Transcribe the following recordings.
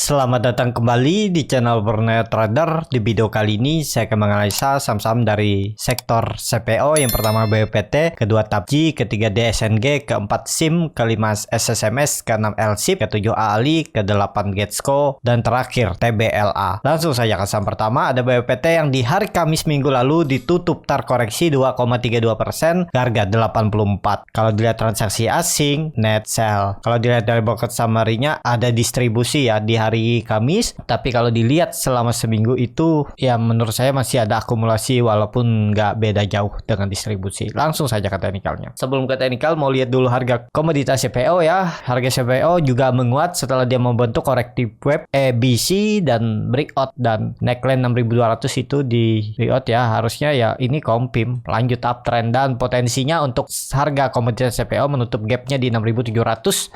Selamat datang kembali di channel Burner Trader. Di video kali ini saya akan menganalisa saham-saham dari sektor CPO. Yang pertama BPT, kedua TAPJI, ketiga DSNG, keempat SIM, kelima SSMS, keenam LSIP, ketujuh AALI, kedelapan Getsco, dan terakhir TBLA. Langsung saja ke saham pertama, ada BPT yang di hari Kamis minggu lalu ditutup terkoreksi 2,32%, harga 84. Kalau dilihat transaksi asing, net sell. Kalau dilihat dari market summary-nya ada distribusi ya di hari Kamis, tapi kalau dilihat selama seminggu itu ya menurut saya masih ada akumulasi walaupun nggak beda jauh dengan distribusi. Langsung saja ke teknikalnya. Sebelum ke teknikal mau lihat dulu harga komoditas CPO ya. Harga CPO juga menguat setelah dia membentuk korektif web ABC dan breakout, dan neckline 6200 itu di breakout ya. Harusnya ya ini kompim lanjut uptrend, dan potensinya untuk harga komoditas CPO menutup gapnya di 6725.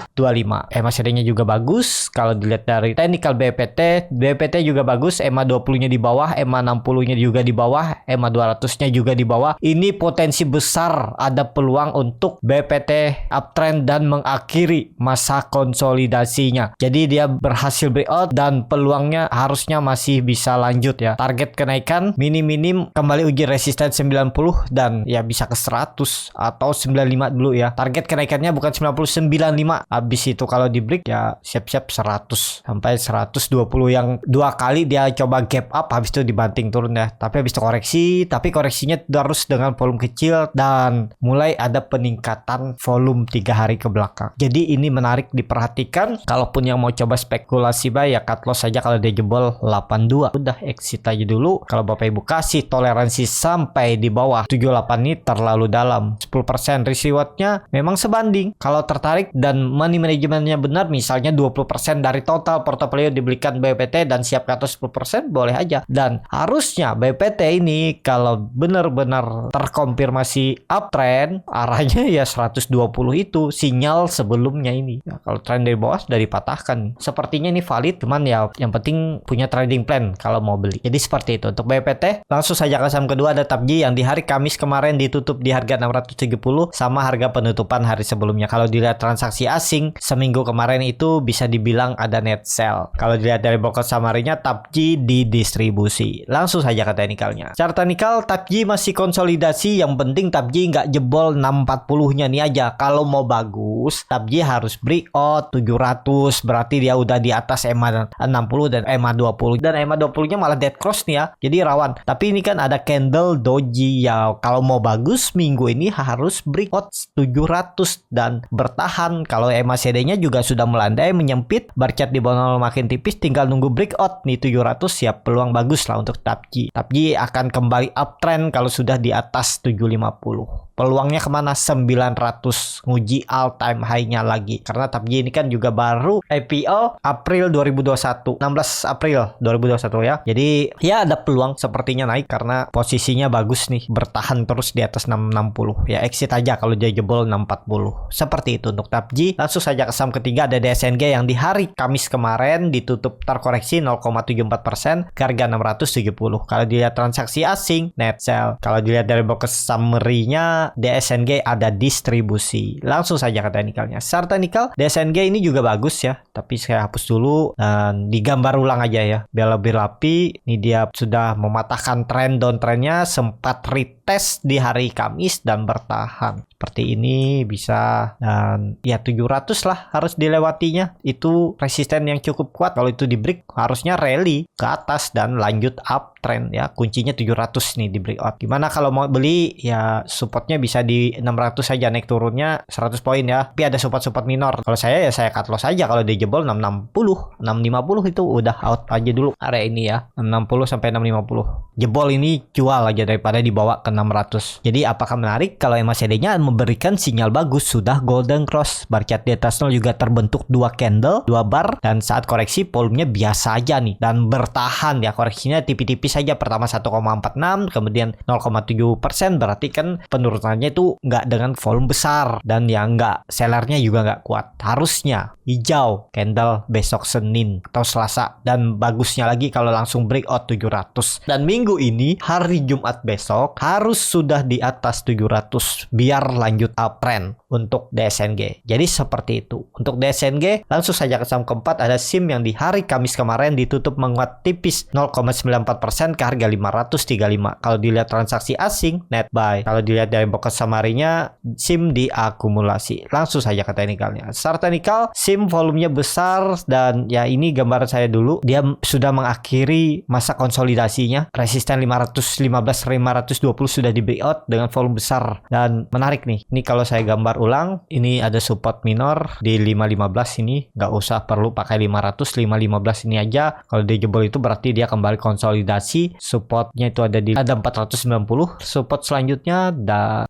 MACD-nya juga bagus. Kalau dilihat dari technical BPT juga bagus. EMA 20-nya di bawah, EMA 60-nya juga di bawah, EMA 200-nya juga di bawah. Ini potensi besar ada peluang untuk BPT uptrend dan mengakhiri masa konsolidasinya. Jadi dia berhasil breakout dan peluangnya harusnya masih bisa lanjut ya. Target kenaikan minim kembali uji resisten 90 dan ya bisa ke 100 atau 95 dulu ya. Target kenaikannya bukan 90, 95. Habis itu kalau di break ya siap-siap 100 sampai 120, yang dua kali dia coba gap up habis itu dibanting turun ya. Tapi habis itu koreksi, tapi koreksinya terus dengan volume kecil dan mulai ada peningkatan volume 3 hari ke belakang. Jadi ini menarik diperhatikan. Kalaupun yang mau coba spekulasi buy ya cut loss saja kalau dia jebol 82. Udah exit aja dulu. Kalau Bapak Ibu kasih toleransi sampai di bawah 78 ini terlalu dalam. 10% risk rewardnya memang sebanding. Kalau tertarik dan money manajemennya benar, misalnya 20% dari total portofolio dibelikan BPT dan siap ke atas 10%, boleh aja. Dan harusnya BPT ini kalau benar-benar terkonfirmasi uptrend, arahnya ya 120 itu sinyal sebelumnya ini. Ya, kalau trend dari bawah sudah dipatahkan. Sepertinya ini valid, cuman ya yang penting punya trading plan kalau mau beli. Jadi seperti itu untuk BPT. Langsung saja ke saham kedua, ada TAPJI yang di hari Kamis kemarin ditutup di harga 670 sama harga penutupan hari sebelumnya. Kalau dilihat transaksi asing seminggu kemarin itu bisa dibilang ada net sell. Kalau dilihat dari market summary-nya, TAPJI di distribusi. Langsung saja ke teknikalnya. Secara teknikal TAPJI masih konsolidasi, yang penting TAPJI nggak jebol 640-nya nih aja. Kalau mau bagus, TAPJI harus breakout 700, berarti dia udah di atas EMA 60 dan EMA 20. Dan EMA 20-nya malah dead cross nih ya. Jadi rawan. Tapi ini kan ada candle doji ya. Kalau mau bagus minggu ini harus breakout 700 dan bertahan. Kalau MACD-nya juga sudah melandai menyempit, bar chart di bawah makin tipis, tinggal nunggu breakout nih 700, siap peluang bagus lah untuk TAPJI. TAPJI akan kembali uptrend kalau sudah di atas 750. Peluangnya kemana? 900, nguji all time high-nya lagi. Karena TAPJI ini kan juga baru IPO April 2021, 16 April 2021 ya. Jadi ya ada peluang sepertinya naik karena posisinya bagus nih, bertahan terus di atas 660. Ya exit aja kalau dia jebol 640. Seperti itu untuk TAPJI. Langsung saja ke saham ketiga, ada DSNG yang di hari Kamis kemarin ditutup terkoreksi 0,74%, harga 670. Kalau dilihat transaksi asing, net sell. Kalau dilihat dari market summary-nya, DSNG ada distribusi. Langsung saja ke teknikalnya. Secara teknikal DSNG ini juga bagus ya, tapi saya hapus dulu dan digambar ulang aja ya biar lebih rapi. Ini dia sudah mematahkan tren downtrendnya, sempat retest di hari Kamis dan bertahan seperti ini bisa, dan ya 700 lah harus dilewatinya. Itu resisten yang cukup kuat. Kalau itu di break harusnya rally ke atas dan lanjut uptrend ya. Kuncinya 700 nih di breakout. Gimana kalau mau beli ya, supportnya bisa di 600 saja, naik turunnya 100 poin ya. Tapi ada support minor. Kalau saya ya saya cut loss aja kalau dia jebol 660, 650 itu udah out aja dulu area ini ya. 660 sampai 650. Jebol ini jual aja daripada dibawa ke 600. Jadi apakah menarik? Kalau MACD-nya memberikan sinyal bagus, sudah golden cross, bar chart di atas 0 juga terbentuk 2 candle, 2 bar, dan saat koreksi volumenya biasa aja nih dan bertahan ya. Koreksinya tipis-tipis saja, pertama 1,46, kemudian 0,7%, berarti kan penurunannya itu nggak dengan volume besar dan yang nggak sellernya juga nggak kuat. Harusnya hijau candle besok Senin atau Selasa, dan bagusnya lagi kalau langsung breakout 700. Dan minggu ini hari Jumat besok harus sudah di atas 700 biar lanjut uptrend untuk DSNG. Jadi seperti itu. Untuk DSNG langsung saja ke saham keempat, ada SIM yang di hari Kamis kemarin ditutup menguat tipis 0,94% ke harga 535. Kalau dilihat transaksi asing net buy. Kalau dilihat dari broker summary-nya, SIM diakumulasi. Langsung saja ke teknikalnya. Secara teknikal SIM volumenya besar, dan ya ini gambaran saya dulu. Dia sudah mengakhiri masa konsolidasinya. Resisten 515 520 sudah di breakout dengan volume besar, dan menarik nih. Ini kalau saya gambar ulang, ini ada support minor di 515 ini, nggak usah perlu pakai 500, 515 ini aja. Kalau dia jebol itu berarti dia kembali konsolidasi. Supportnya itu ada 490. Support selanjutnya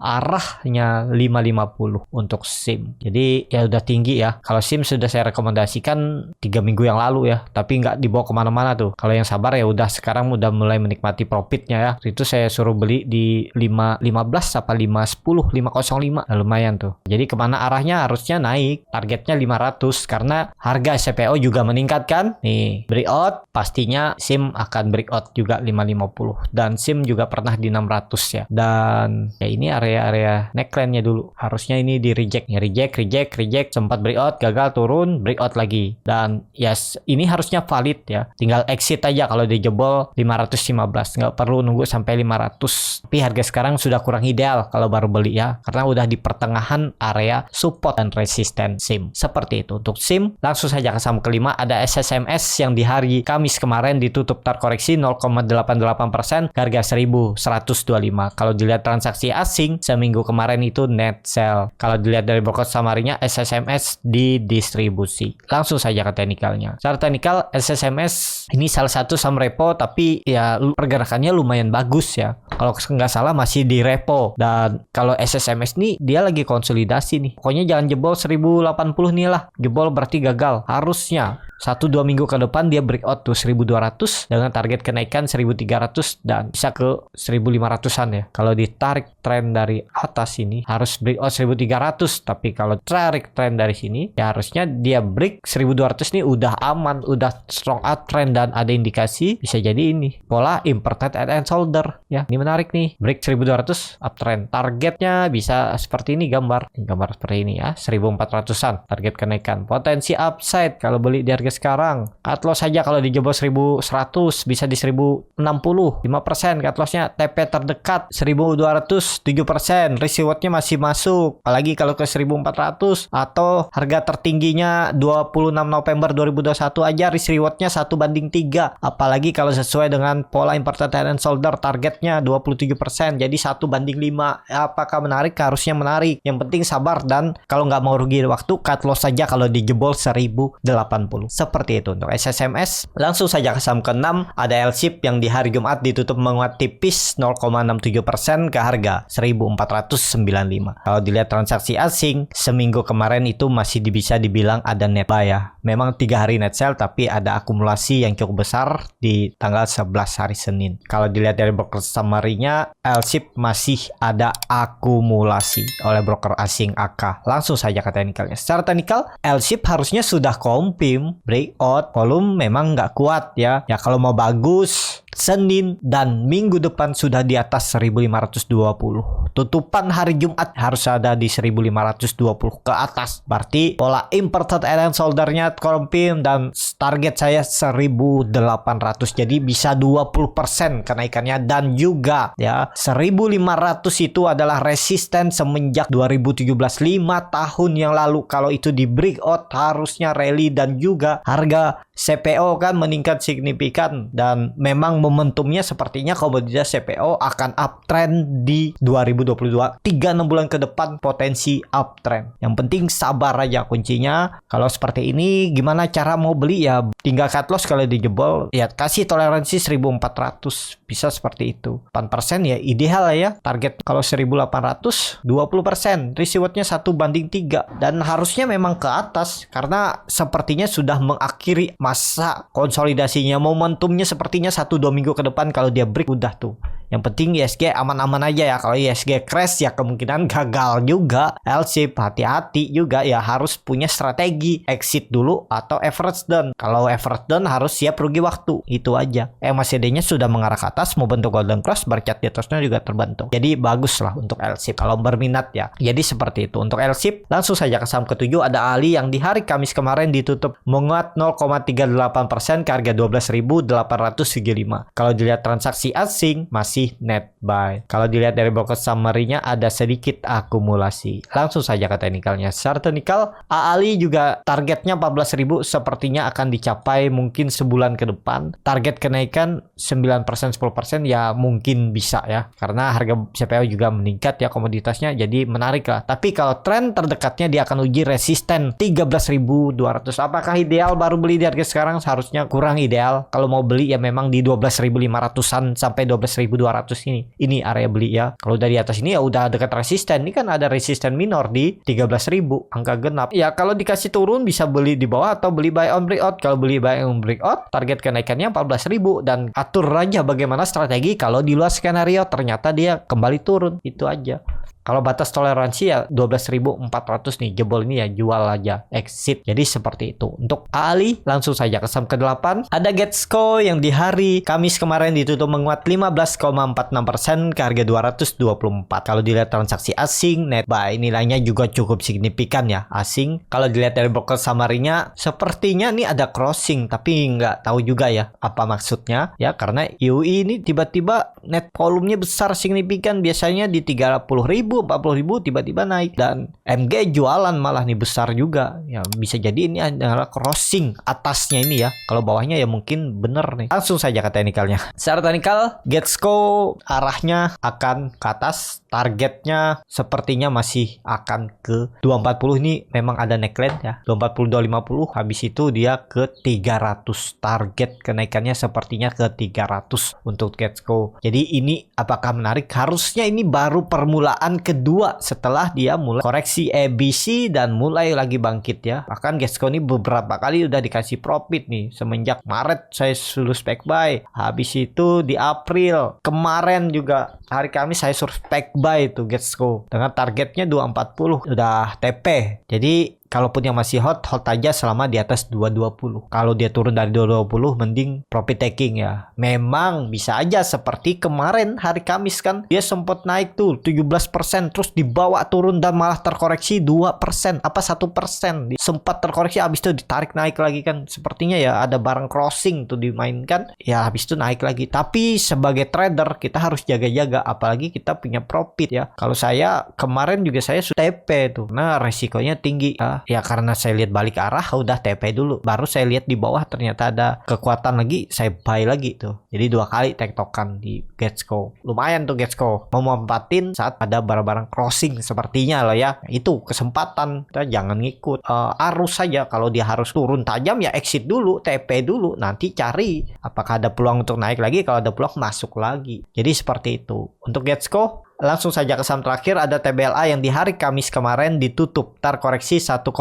arahnya 550 untuk SIM. Jadi ya udah tinggi ya. Kalau SIM sudah saya rekomendasikan 3 minggu yang lalu ya, tapi nggak dibawa kemana-mana tuh. Kalau yang sabar ya udah sekarang udah mulai menikmati profitnya ya. Itu saya suruh beli di 515 apa 510, 505. Nah, lumayan tuh. Jadi kemana arahnya? Harusnya naik. Targetnya 500 karena harga CPO juga meningkat kan. Nih, breakout pastinya SIM akan breakout juga 550. Dan SIM juga pernah di 600 ya. Dan ya ini area-area neckline-nya dulu. Harusnya ini di reject. Ya, reject. Sempat breakout, gagal, turun, breakout lagi. Dan yes, ini harusnya valid ya. Tinggal exit aja kalau dijebol 515. Nggak perlu nunggu sampai 500. Tapi harga sekarang sudah kurang ideal kalau baru beli ya. Karena udah di pertengahan area support dan resisten SIM. Seperti itu. Untuk SIM, langsung saja ke saham kelima, ada SSMS yang di hari Kamis kemarin ditutup terkoreksi 0,88% ke harga 1125. Kalau dilihat transaksi asing seminggu kemarin itu net sell. Kalau dilihat dari broker summary-nya, SSMS didistribusi. Langsung saja ke teknikalnya. Secara teknikal SSMS ini salah satu saham repo, tapi ya pergerakannya lumayan bagus ya. Kalau nggak salah masih di repo. Dan kalau SSMS nih dia lagi konsolidasi nih. Pokoknya jangan jebol 1080 nih lah. Jebol berarti gagal. Harusnya 1-2 minggu ke depan dia breakout tuh 1200 dengan target kenaikan 1300 dan bisa ke 1500-an ya. Kalau ditarik tren dari atas ini harus breakout 1300, tapi kalau tarik tren dari sini ya harusnya dia break 1200 nih udah aman, udah strong uptrend dan ada indikasi bisa jadi ini pola inverted head and shoulder ya. Ini menarik nih, break 1200 uptrend. Targetnya bisa seperti ini, gambar seperti ini ya, 1400-an target kenaikan. Potensi upside kalau beli di harga sekarang. Cut loss saja kalau dijebol 1100 bisa di 1060, 5% cut lossnya. TP terdekat 1200, 7%. Risk rewardnya masih masuk. Apalagi kalau ke 1400 atau harga tertingginya 26 November 2021 aja risk rewardnya 1:3. Apalagi kalau sesuai dengan pola inverted head and shoulder targetnya 27%. Jadi 1:5. Apakah menarik? Harusnya menarik. Yang penting sabar dan kalau nggak mau rugi waktu, cut loss saja kalau dijebol 1080. Seperti itu untuk SSMS. Langsung saja ke saham ke-6, ada LSIP yang di hari Jumat ditutup menguat tipis 0,67% ke harga 1495. Kalau dilihat transaksi asing seminggu kemarin itu masih bisa dibilang ada net buy ya. Memang 3 hari net sell tapi ada akumulasi yang cukup besar di tanggal 11 hari Senin. Kalau dilihat dari broker summary-nya, LSIP masih ada akumulasi oleh broker asing AK. Langsung saja ke teknikalnya. Secara teknikal, LSIP harusnya sudah confirm breakout, volume memang nggak kuat ya. Ya kalau mau bagus, Senin dan minggu depan sudah di atas 1520. Tutupan hari Jumat harus ada di 1520 ke atas. Berarti pola inverted head and shoulder-nya confirm dan target saya 1800. Jadi bisa 20% kenaikannya, dan juga ya 1500 itu adalah resisten semenjak 2017, 5 tahun yang lalu. Kalau itu di breakout harusnya rally dan juga harga CPO kan meningkat signifikan, dan memang momentumnya sepertinya komoditas CPO akan uptrend di 2022. 3-6 bulan ke depan potensi uptrend. Yang penting sabar aja kuncinya. Kalau seperti ini gimana cara mau beli ya, tinggal cut loss kalau dijebol ya, kasih toleransi 1400, bisa seperti itu. 8% ya ideal ya. Target kalau 1800 20%, risk rewardnya 1:3 dan harusnya memang ke atas karena sepertinya sudah mengakhiri masa konsolidasinya. Momentumnya sepertinya 1-2 minggu ke depan kalau dia break udah tuh Yang penting ISG aman-aman aja ya. Kalau ISG crash ya kemungkinan gagal juga. L-shape hati-hati juga ya, harus punya strategi exit dulu atau average down. Kalau average down harus siap rugi waktu. Itu aja. MACD-nya sudah mengarah ke atas, mau bentuk golden cross, bercat di atasnya juga terbentuk. Jadi bagus lah untuk L-shape kalau berminat ya. Jadi seperti itu. Untuk L-shape langsung saja ke saham ketujuh ada Ali yang di hari Kamis kemarin ditutup menguat 0,38% ke harga 12.875. Kalau dilihat transaksi asing masih net buy. Kalau dilihat dari broker summary-nya ada sedikit akumulasi. Langsung saja ke teknikalnya. Secara teknikal Ali juga targetnya 14.000 sepertinya akan dicapai mungkin sebulan ke depan. Target kenaikan 9% 10% ya mungkin bisa ya. Karena harga CPO juga meningkat ya komoditasnya, jadi menarik lah. Tapi kalau tren terdekatnya dia akan uji resisten 13.200. Apakah ideal baru beli di harga sekarang? Seharusnya kurang ideal. Kalau mau beli ya memang di 12.500-an sampai 12.200 ini. Ini area beli ya. Kalau dari atas ini ya udah dekat resisten. Ini kan ada resisten minor di 13.000 angka genap. Ya kalau dikasih turun bisa beli di bawah atau beli buy on breakout. Kalau beli buy on breakout target kenaikannya 14.000 dan atur aja bagaimana strategi kalau di luar skenario ternyata dia kembali turun. Itu aja. Kalau batas toleransi ya 12.400 nih, jebol ini ya jual aja, exit. Jadi seperti itu. Untuk Ali langsung saja ke saham ke-8 ada Getsco yang di hari Kamis kemarin ditutup menguat 15,46% ke harga 224. Kalau dilihat transaksi asing net buy nilainya juga cukup signifikan ya asing. Kalau dilihat dari broker summary-nya sepertinya nih ada crossing tapi nggak tahu juga ya apa maksudnya ya, karena UI ini tiba-tiba net volumenya besar signifikan, biasanya di 30.000 40.000 tiba-tiba naik, dan MG jualan malah nih besar juga ya, bisa jadi ini adalah crossing atasnya ini ya. Kalau bawahnya ya mungkin bener nih. Langsung saja ke teknikalnya. Secara teknikal Getsco arahnya akan ke atas, targetnya sepertinya masih akan ke 240. Ini memang ada neckline ya, 240 250, habis itu dia ke 300. Target kenaikannya sepertinya ke 300 untuk Getsco. Jadi ini apakah menarik? Harusnya ini baru permulaan kedua setelah dia mulai koreksi ABC dan mulai lagi bangkit ya. Bahkan Getsco ini beberapa kali udah dikasih profit nih semenjak Maret saya suruh spek buy. Habis itu di April kemarin juga hari Kamis saya suruh spek buy itu Getsco dengan targetnya 240 udah TP. Jadi kalaupun yang masih hot aja selama di atas 220. Kalau dia turun dari 220 mending profit taking ya. Memang bisa aja seperti kemarin hari Kamis kan dia sempat naik tuh 17% terus dibawa turun dan malah terkoreksi 2% apa 1%. Sempat terkoreksi habis itu ditarik naik lagi kan. Sepertinya ya ada barang crossing tuh dimainkan. Ya habis itu naik lagi. Tapi sebagai trader kita harus jaga-jaga apalagi kita punya profit ya. Kalau saya kemarin juga saya sudah TP tuh. Nah resikonya tinggi ya. Ya karena saya lihat balik arah udah TP dulu, baru saya lihat di bawah ternyata ada kekuatan lagi, saya buy lagi tuh. Jadi 2 kali tektokan di Getsco. Lumayan tuh Getsco memanfaatin saat ada barang-barang crossing sepertinya loh ya. Itu kesempatan, kita jangan ngikut arus saja. Kalau dia harus turun tajam ya exit dulu, TP dulu, nanti cari apakah ada peluang untuk naik lagi. Kalau ada peluang masuk lagi. Jadi seperti itu untuk Getsco. Langsung saja ke saham terakhir ada TBLA yang di hari Kamis kemarin ditutup terkoreksi 1,21%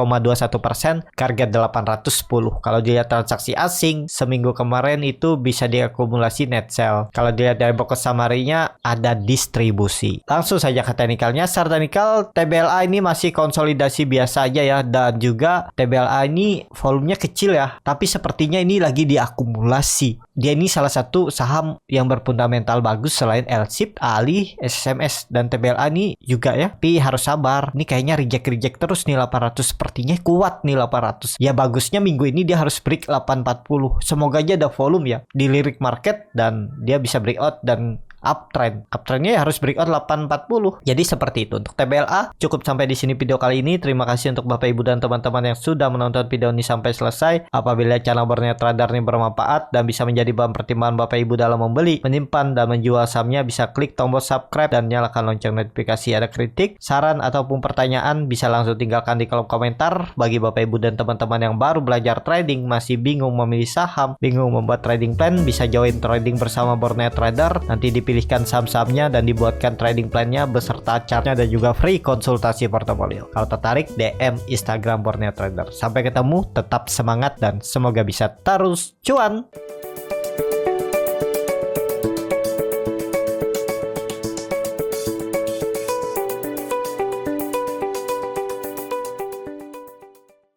ke harga 810. Kalau dilihat transaksi asing seminggu kemarin itu bisa diakumulasi net sell. Kalau dilihat dari broker summary-nya ada distribusi. Langsung saja ke teknikalnya. Secara teknikal TBLA ini masih konsolidasi biasa aja ya, dan juga TBLA ini volumenya kecil ya, tapi sepertinya ini lagi diakumulasi. Dia ini salah satu saham yang berfundamental bagus selain L-SHIB, Ali, SSMS, dan TBLA ini juga ya. Tapi harus sabar. Ini kayaknya reject terus nih 800. Sepertinya kuat nih 800. Ya bagusnya minggu ini dia harus break 840. Semoga aja ada volume ya di lirik market dan dia bisa breakout dan uptrendnya harus breakout 840. Jadi seperti itu untuk TBLA. Cukup sampai di sini video kali ini. Terima kasih untuk Bapak Ibu dan teman-teman yang sudah menonton video ini sampai selesai. Apabila channel Borneo Trader ini bermanfaat dan bisa menjadi bahan pertimbangan Bapak Ibu dalam membeli, menyimpan dan menjual sahamnya, bisa klik tombol subscribe dan nyalakan lonceng notifikasi. Ada kritik, saran ataupun pertanyaan bisa langsung tinggalkan di kolom komentar. Bagi Bapak Ibu dan teman-teman yang baru belajar trading, masih bingung memilih saham, bingung membuat trading plan, bisa join trading bersama Borneo Trader. Nanti pilihkan saham-sahamnya dan dibuatkan trading plan-nya beserta chartnya dan juga free konsultasi portofolio. Kalau tertarik, DM Instagram Borneo Trader. Sampai ketemu, tetap semangat dan semoga bisa terus cuan.